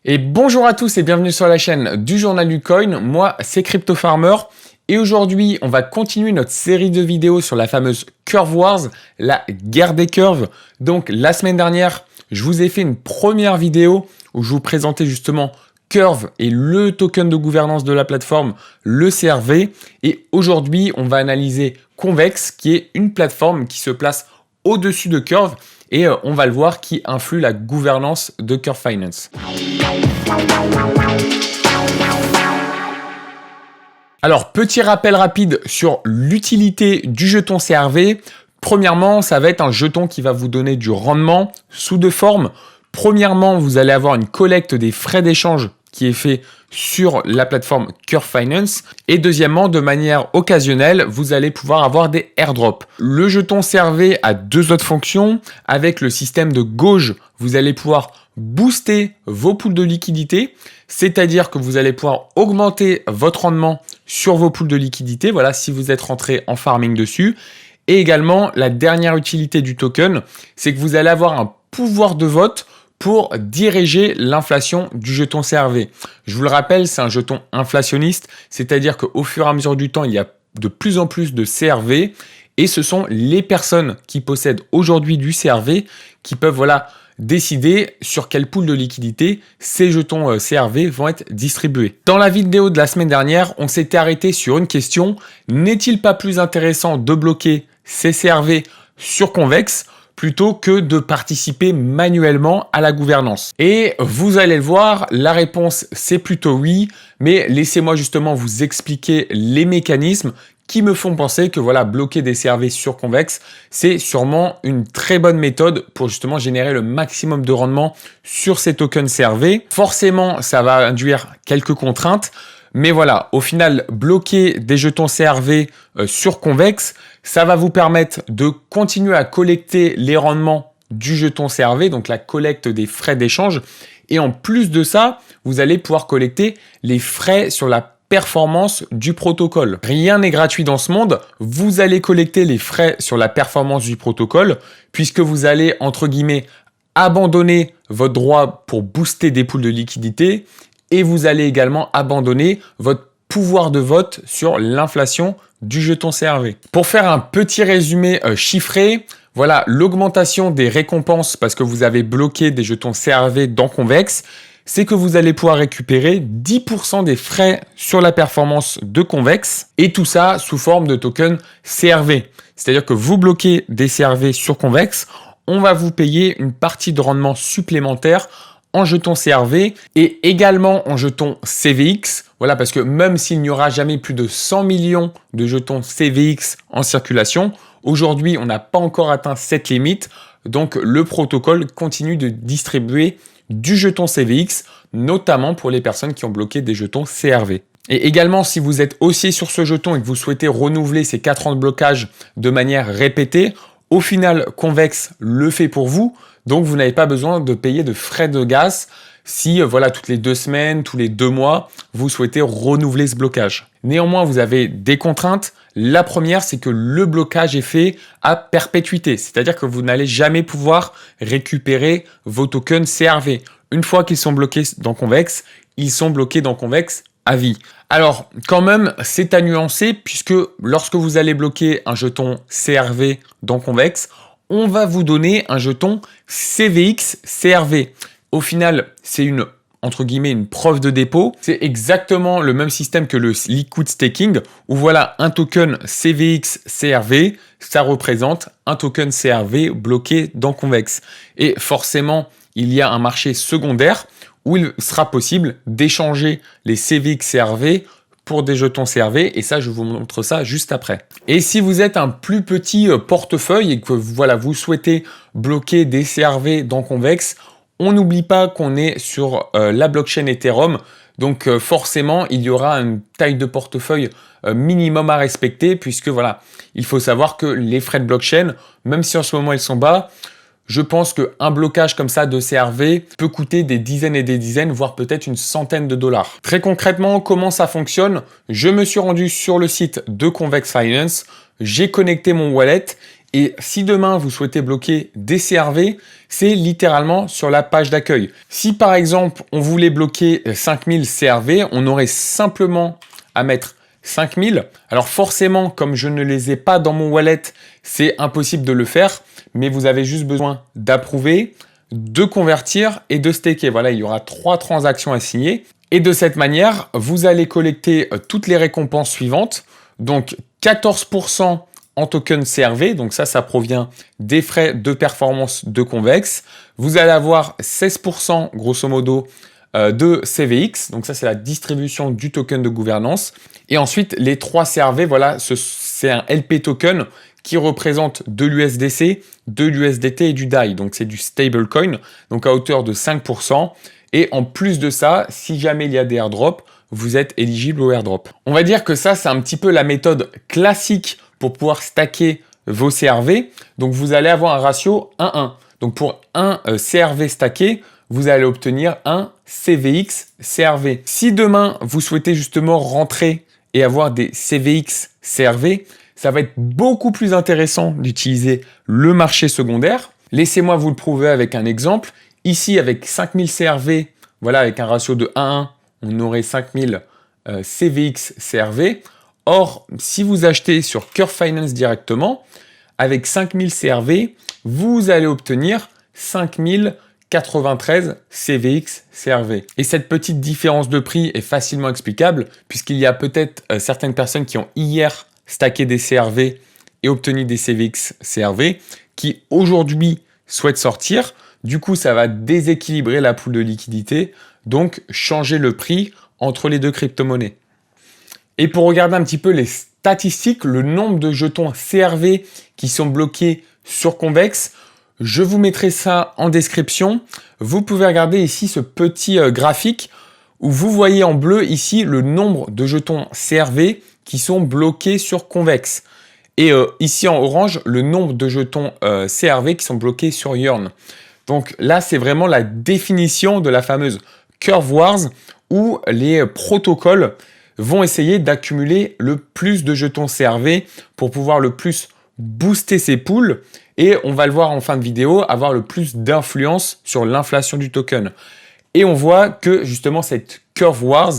Et bonjour à tous et bienvenue sur la chaîne du Journal du Coin. Moi, c'est Crypto Farmer. Et aujourd'hui, on va continuer notre série de vidéos sur la fameuse Curve Wars, la guerre des curves. Donc, la semaine dernière, je vous ai fait une première vidéo où je vous présentais justement Curve et le token de gouvernance de la plateforme, le CRV. Et aujourd'hui, on va analyser Convex, qui est une plateforme qui se place au-dessus de Curve. Et on va le voir qui influe la gouvernance de Curve Finance. Alors, petit rappel rapide sur l'utilité du jeton CRV. Premièrement, ça va être un jeton qui va vous donner du rendement sous deux formes. Premièrement, vous allez avoir une collecte des frais d'échange qui est fait sur la plateforme Curve Finance. Et deuxièmement, de manière occasionnelle, vous allez pouvoir avoir des airdrops. Le jeton CRV a deux autres fonctions. Avec le système de gauge, vous allez pouvoir booster vos pools de liquidité, c'est-à-dire que vous allez pouvoir augmenter votre rendement sur vos pools de liquidité, voilà, si vous êtes rentré en farming dessus. Et également, la dernière utilité du token, c'est que vous allez avoir un pouvoir de vote pour diriger l'inflation du jeton CRV. Je vous le rappelle, c'est un jeton inflationniste, c'est-à-dire qu'au fur et à mesure du temps, il y a de plus en plus de CRV et ce sont les personnes qui possèdent aujourd'hui du CRV qui peuvent décider sur quel pool de liquidité ces jetons CRV vont être distribués. Dans la vidéo de la semaine dernière, on s'était arrêté sur une question. N'est-il pas plus intéressant de bloquer ces CRV sur Convex plutôt que de participer manuellement à la gouvernance? Et vous allez le voir, la réponse c'est plutôt oui, mais laissez-moi justement vous expliquer les mécanismes qui me font penser que bloquer des CRV sur Convex, c'est sûrement une très bonne méthode pour justement générer le maximum de rendement sur ces tokens CRV. Forcément, ça va induire quelques contraintes, mais voilà, au final, bloquer des jetons CRV sur Convex, ça va vous permettre de continuer à collecter les rendements du jeton CRV, donc la collecte des frais d'échange. Et en plus de ça, vous allez pouvoir collecter les frais sur la performance du protocole. Rien n'est gratuit dans ce monde. Vous allez collecter les frais sur la performance du protocole puisque vous allez, entre guillemets, abandonner votre droit pour booster des pools de liquidité et vous allez également abandonner votre pouvoir de vote sur l'inflation du jeton CRV. Pour faire un petit résumé chiffré, voilà l'augmentation des récompenses parce que vous avez bloqué des jetons CRV dans Convex, c'est que vous allez pouvoir récupérer 10% des frais sur la performance de Convex et tout ça sous forme de token CRV. C'est-à-dire que vous bloquez des CRV sur Convex, on va vous payer une partie de rendement supplémentaire en jetons CRV et également en jetons CVX. Voilà, parce que même s'il n'y aura jamais plus de 100 millions de jetons CVX en circulation, aujourd'hui, on n'a pas encore atteint cette limite. Donc, le protocole continue de distribuer du jeton CVX, notamment pour les personnes qui ont bloqué des jetons CRV. Et également, si vous êtes haussier sur ce jeton et que vous souhaitez renouveler ces 4 ans de blocage de manière répétée, au final, Convex le fait pour vous. Donc, vous n'avez pas besoin de payer de frais de gaz si, toutes les 2 semaines, tous les 2 mois, vous souhaitez renouveler ce blocage. Néanmoins, vous avez des contraintes. La première, c'est que le blocage est fait à perpétuité. C'est-à-dire que vous n'allez jamais pouvoir récupérer vos tokens CRV. Une fois qu'ils sont bloqués dans Convex, ils sont bloqués dans Convex à vie. Alors, quand même, c'est à nuancer puisque lorsque vous allez bloquer un jeton CRV dans Convex, on va vous donner un jeton CVX CRV. Au final, c'est entre guillemets, une preuve de dépôt. C'est exactement le même système que le liquid staking où un token CVX CRV, ça représente un token CRV bloqué dans Convex. Et forcément, il y a un marché secondaire où il sera possible d'échanger les CVX CRV pour des jetons CRV et ça, je vous montre ça juste après. Et si vous êtes un plus petit portefeuille et que vous souhaitez bloquer des CRV dans Convex, on n'oublie pas qu'on est sur la blockchain Ethereum, donc forcément, il y aura une taille de portefeuille minimum à respecter puisque il faut savoir que les frais de blockchain, même si en ce moment ils sont bas, je pense qu'un blocage comme ça de CRV peut coûter des dizaines et des dizaines, voire peut-être une centaine de dollars. Très concrètement, comment ça fonctionne? Je me suis rendu sur le site de Convex Finance, j'ai connecté mon wallet Et si demain vous souhaitez bloquer des CRV, c'est littéralement sur la page d'accueil. Si par exemple on voulait bloquer 5000 CRV, on aurait simplement à mettre 5000. Alors forcément, comme je ne les ai pas dans mon wallet, c'est impossible de le faire, mais vous avez juste besoin d'approuver, de convertir et de staker. Voilà, il y aura 3 transactions à signer. Et de cette manière, vous allez collecter toutes les récompenses suivantes. Donc 14% en token CRV, donc ça provient des frais de performance de Convex. Vous allez avoir 16% grosso modo de CVX, donc ça c'est la distribution du token de gouvernance. Et ensuite les 3 CRV, voilà, c'est un LP token qui représente de l'USDC, de l'USDT et du DAI, donc c'est du stablecoin, donc à hauteur de 5%. Et en plus de ça, si jamais il y a des airdrops, vous êtes éligible au airdrop. On va dire que ça, c'est un petit peu la méthode classique pour pouvoir stacker vos CRV. Donc, vous allez avoir un ratio 1-1. Donc, pour un CRV stacké, vous allez obtenir un CVX CRV. Si demain, vous souhaitez justement rentrer et avoir des CVX CRV, ça va être beaucoup plus intéressant d'utiliser le marché secondaire. Laissez-moi vous le prouver avec un exemple. Ici, avec 5000 CRV, voilà, avec un ratio de 1-1, on aurait 5000 CVX CRV. Or, si vous achetez sur Curve Finance directement, avec 5000 CRV, vous allez obtenir 5093 CVX CRV. Et cette petite différence de prix est facilement explicable, puisqu'il y a peut-être certaines personnes qui ont hier stacké des CRV et obtenu des CVX CRV, qui aujourd'hui souhaitent sortir. Du coup, ça va déséquilibrer la pool de liquidité, donc changer le prix entre les deux crypto-monnaies. Et pour regarder un petit peu les statistiques, le nombre de jetons CRV qui sont bloqués sur Convex, je vous mettrai ça en description. Vous pouvez regarder ici ce petit graphique où vous voyez en bleu ici le nombre de jetons CRV qui sont bloqués sur Convex. Et ici en orange, le nombre de jetons CRV qui sont bloqués sur Yearn. Donc là, c'est vraiment la définition de la fameuse Curve Wars où les protocoles vont essayer d'accumuler le plus de jetons CRV pour pouvoir le plus booster ces pools et on va le voir en fin de vidéo, avoir le plus d'influence sur l'inflation du token. Et on voit que justement cette Curve Wars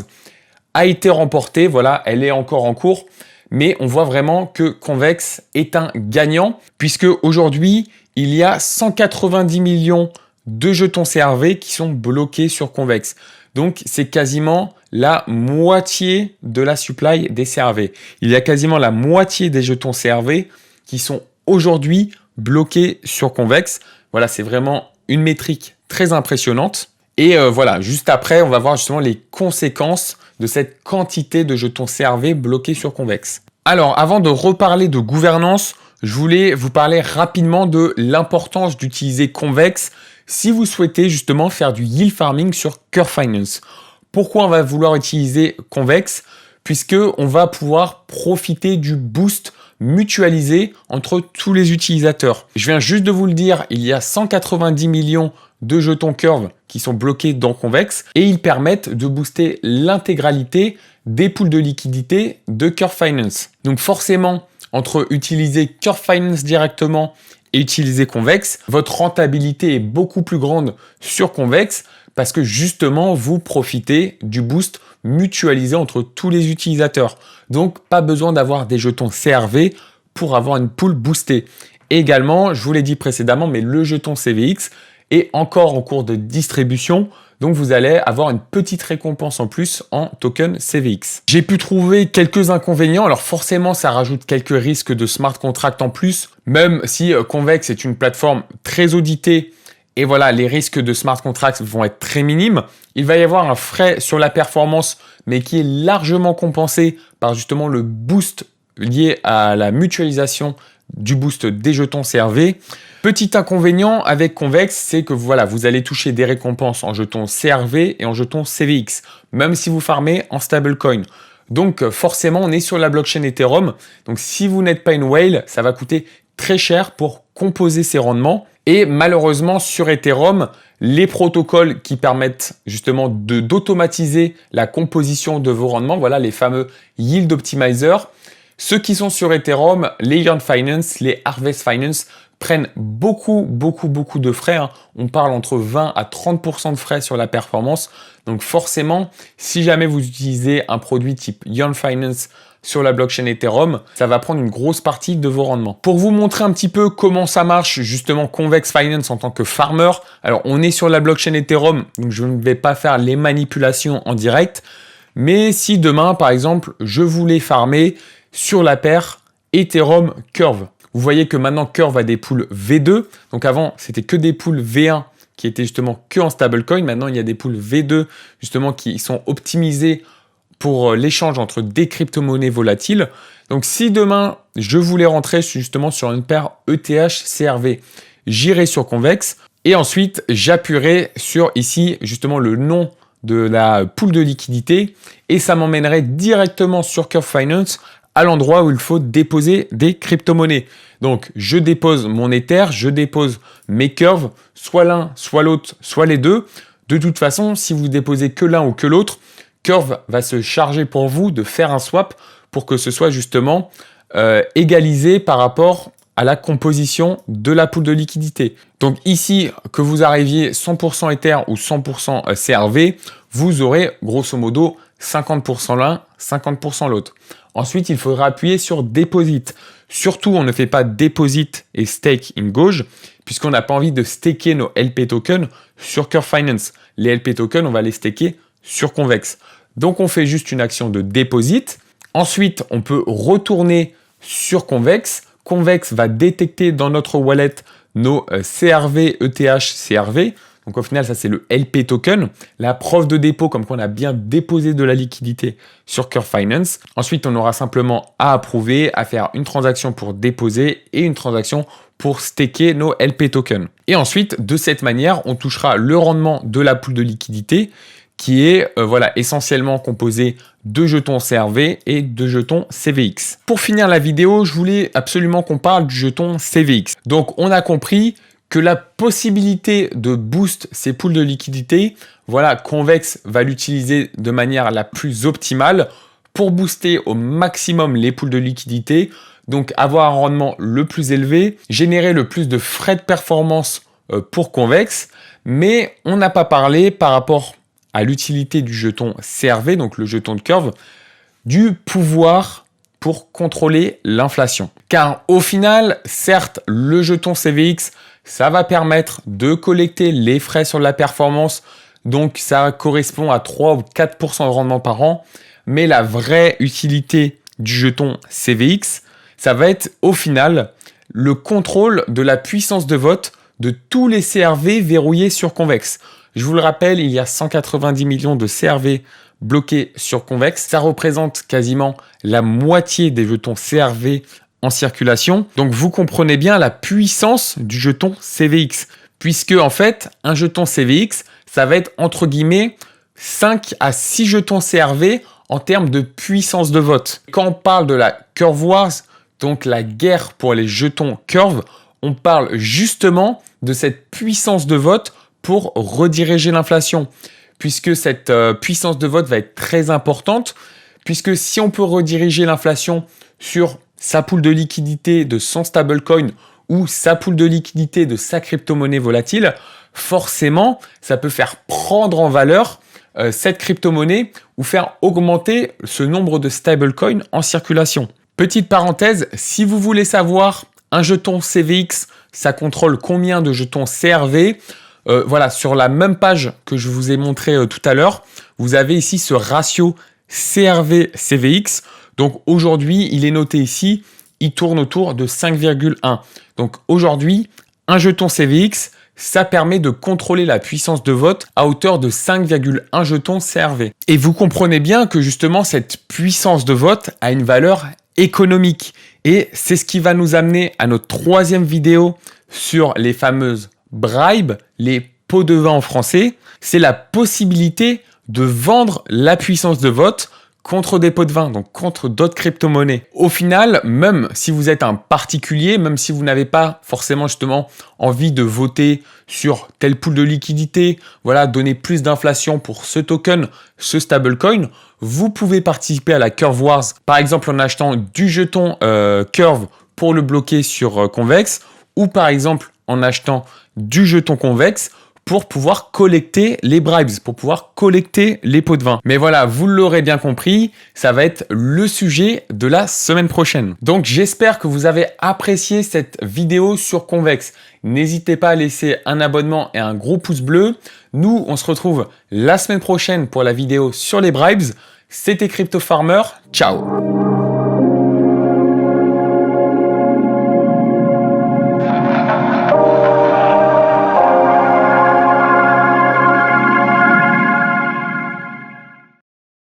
a été remportée, voilà, elle est encore en cours, mais on voit vraiment que Convex est un gagnant puisque aujourd'hui, il y a 190 millions de jetons CRV qui sont bloqués sur Convex. Donc, c'est quasiment la moitié de la supply des CRV. Il y a quasiment la moitié des jetons CRV qui sont aujourd'hui bloqués sur Convex. Voilà, c'est vraiment une métrique très impressionnante. Et voilà, juste après, on va voir justement les conséquences de cette quantité de jetons CRV bloqués sur Convex. Alors, avant de reparler de gouvernance, je voulais vous parler rapidement de l'importance d'utiliser Convex si vous souhaitez justement faire du yield farming sur Curve Finance. Pourquoi on va vouloir utiliser Convex? Puisque on va pouvoir profiter du boost mutualisé entre tous les utilisateurs. Je viens juste de vous le dire, il y a 190 millions de jetons Curve qui sont bloqués dans Convex et ils permettent de booster l'intégralité des pools de liquidité de Curve Finance. Donc forcément, entre utiliser Curve Finance directement et utiliser Convex, votre rentabilité est beaucoup plus grande sur Convex parce que justement, vous profitez du boost mutualisé entre tous les utilisateurs. Donc, pas besoin d'avoir des jetons CRV pour avoir une pool boostée. Et également, je vous l'ai dit précédemment, mais le jeton CVX est encore en cours de distribution. Donc, vous allez avoir une petite récompense en plus en token CVX. J'ai pu trouver quelques inconvénients. Alors, forcément, ça rajoute quelques risques de smart contract en plus, même si Convex est une plateforme très auditée. Et voilà, les risques de smart contracts vont être très minimes. Il va y avoir un frais sur la performance, mais qui est largement compensé par justement le boost lié à la mutualisation du boost des jetons CRV. Petit inconvénient avec Convex, c'est que voilà, vous allez toucher des récompenses en jetons CRV et en jetons CVX, même si vous farmez en stablecoin. Donc forcément, on est sur la blockchain Ethereum. Donc si vous n'êtes pas une whale, ça va coûter très cher pour composer ces rendements. Et malheureusement, sur Ethereum, les protocoles qui permettent justement d'automatiser la composition de vos rendements, voilà les fameux yield optimizers, Ceux qui sont sur Ethereum, les Yearn Finance, les Harvest Finance prennent beaucoup de frais. On parle entre 20 à 30% de frais sur la performance. Donc forcément, si jamais vous utilisez un produit type Yearn Finance sur la blockchain Ethereum, ça va prendre une grosse partie de vos rendements. Pour vous montrer un petit peu comment ça marche, justement, Convex Finance en tant que farmer. Alors, on est sur la blockchain Ethereum, donc je ne vais pas faire les manipulations en direct. Mais si demain, par exemple, je voulais farmer sur la paire Ethereum Curve. Vous voyez que maintenant Curve a des pools V2. Donc avant, c'était que des pools V1 qui étaient justement que en stablecoin. Maintenant, il y a des pools V2 justement qui sont optimisés pour l'échange entre des crypto-monnaies volatiles. Donc si demain, je voulais rentrer justement sur une paire ETH-CRV, j'irai sur Convex et ensuite j'appuierai sur ici justement le nom de la pool de liquidité et ça m'emmènerait directement sur Curve Finance à l'endroit où il faut déposer des crypto-monnaies. Donc, je dépose mon Ether, je dépose mes curves, soit l'un, soit l'autre, soit les deux. De toute façon, si vous déposez que l'un ou que l'autre, Curve va se charger pour vous de faire un swap pour que ce soit justement égalisé par rapport à la composition de la pool de liquidité. Donc ici, que vous arriviez 100% Ether ou 100% CRV, vous aurez grosso modo 50% l'un, 50% l'autre. Ensuite, il faudra appuyer sur Deposit. Surtout, on ne fait pas Deposit et Stake in Gauge, puisqu'on n'a pas envie de staker nos LP tokens sur Curve Finance. Les LP tokens, on va les staker sur Convex. Donc, on fait juste une action de Deposit. Ensuite, on peut retourner sur Convex. Convex va détecter dans notre wallet nos CRV, ETH, CRV. Donc au final, ça c'est le LP token, la preuve de dépôt comme qu'on a bien déposé de la liquidité sur Curve Finance. Ensuite, on aura simplement à approuver, à faire une transaction pour déposer et une transaction pour staker nos LP tokens. Et ensuite, de cette manière, on touchera le rendement de la pool de liquidité qui est essentiellement composé de jetons CRV et de jetons CVX. Pour finir la vidéo, je voulais absolument qu'on parle du jeton CVX. Donc on a compris que la possibilité de boost ces pools de liquidité, Convex va l'utiliser de manière la plus optimale pour booster au maximum les pools de liquidité, donc avoir un rendement le plus élevé, générer le plus de frais de performance pour Convex, mais on n'a pas parlé par rapport à l'utilité du jeton CRV, donc le jeton de Curve, du pouvoir pour contrôler l'inflation. Car au final, certes, le jeton CVX, ça va permettre de collecter les frais sur la performance, donc ça correspond à 3 ou 4% de rendement par an, mais la vraie utilité du jeton CVX, ça va être au final le contrôle de la puissance de vote de tous les CRV verrouillés sur Convex. Je vous le rappelle, il y a 190 millions de CRV bloqués sur Convex. Ça représente quasiment la moitié des jetons CRV en circulation. Donc, vous comprenez bien la puissance du jeton CVX. Puisque, en fait, un jeton CVX, ça va être, entre guillemets, 5 à 6 jetons CRV en termes de puissance de vote. Quand on parle de la Curve Wars, donc la guerre pour les jetons Curve, on parle justement de cette puissance de vote pour rediriger l'inflation, puisque cette puissance de vote va être très importante, puisque si on peut rediriger l'inflation sur sa pool de liquidité de son stablecoin ou sa pool de liquidité de sa crypto-monnaie volatile, forcément, ça peut faire prendre en valeur cette crypto-monnaie ou faire augmenter ce nombre de stablecoins en circulation. Petite parenthèse, si vous voulez savoir un jeton CVX, ça contrôle combien de jetons CRV, sur la même page que je vous ai montré tout à l'heure, vous avez ici ce ratio CRV-CVX. Donc aujourd'hui, il est noté ici, il tourne autour de 5,1. Donc aujourd'hui, un jeton CVX, ça permet de contrôler la puissance de vote à hauteur de 5,1 jetons CRV. Et vous comprenez bien que justement, cette puissance de vote a une valeur économique. Et c'est ce qui va nous amener à notre troisième vidéo sur les fameuses bribes, les pots de vin en français. C'est la possibilité de vendre la puissance de vote contre des pots de vin, donc contre d'autres crypto-monnaies. Au final, même si vous êtes un particulier, même si vous n'avez pas forcément justement envie de voter sur tel pool de liquidité, voilà, donner plus d'inflation pour ce token, ce stablecoin, vous pouvez participer à la Curve Wars, par exemple en achetant du jeton Curve pour le bloquer sur Convex, ou par exemple en achetant du jeton Convex pour pouvoir collecter les bribes, pour pouvoir collecter les pots de vin. Mais voilà, vous l'aurez bien compris, ça va être le sujet de la semaine prochaine. Donc j'espère que vous avez apprécié cette vidéo sur Convex. N'hésitez pas à laisser un abonnement et un gros pouce bleu. Nous, on se retrouve la semaine prochaine pour la vidéo sur les bribes. C'était Crypto Farmer. Ciao!